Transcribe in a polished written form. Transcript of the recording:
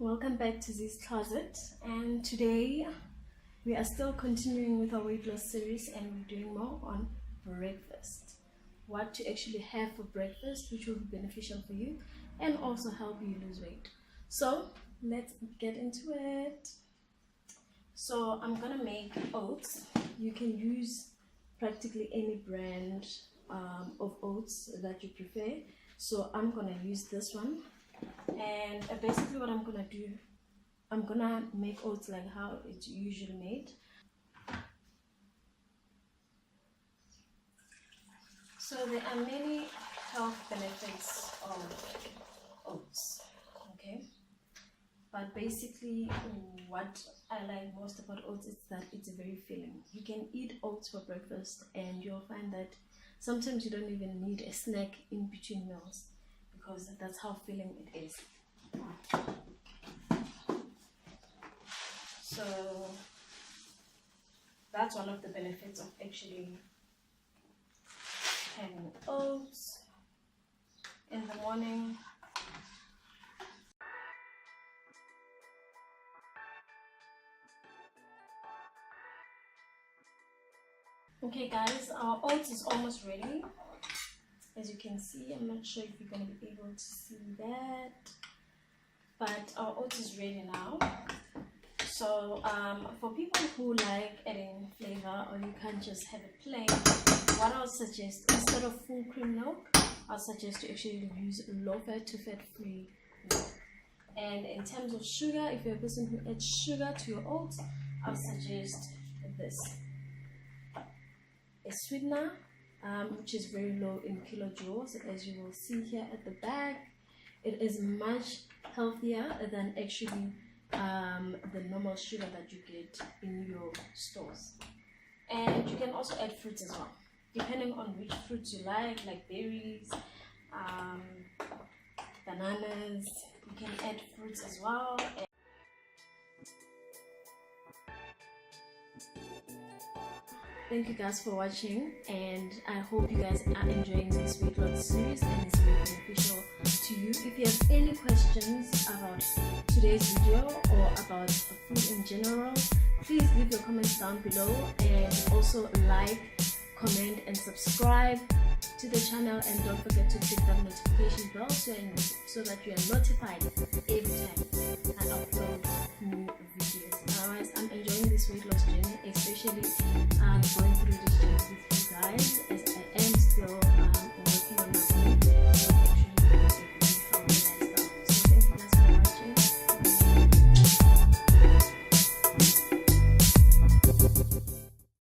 welcome back to Z's Closet, and today we are still continuing with our weight loss series, and we're doing more on breakfast, what to actually have for breakfast, which will be beneficial for you and also help you lose weight. So let's get into it. So I'm gonna make oats. You can use practically any brand of oats that you prefer. So I'm gonna use this one, and basically what I'm gonna do, I'm gonna make oats like how it's usually made. So there are many health benefits of oats, okay? But basically what I like most about oats is that it's very filling. You can eat oats for breakfast and you'll find that sometimes you don't even need a snack in between meals, because that's how filling it is. So that's one of the benefits of actually having oats in the morning. Okay guys, our oats is almost ready. As you can see, I'm not sure if you're going to be able to see that, but our oats is ready now. So for people who like adding flavor, or you can't just have it plain, what I'll suggest, instead of full cream milk, I'll suggest to actually use low fat to fat free milk. And in terms of sugar, if you're a person who adds sugar to your oats, I'll suggest this, a sweetener, which is very low in kilojoules. As you will see here at the back, it is much healthier than actually the normal sugar that you get in your stores. And you can also add fruits as well, depending on which fruits you like berries, bananas. You can add fruits as well. Thank you guys for watching, and I hope you guys are enjoying this weight loss series and it's very beneficial to you. If you have any questions about today's video or about food in general, please leave your comments down below, and also like, comment and subscribe to the channel, and don't forget to click that notification bell so that you are notified every time I upload new videos. Otherwise, I'm enjoying this weight loss journey, especially going through this journey with you guys, as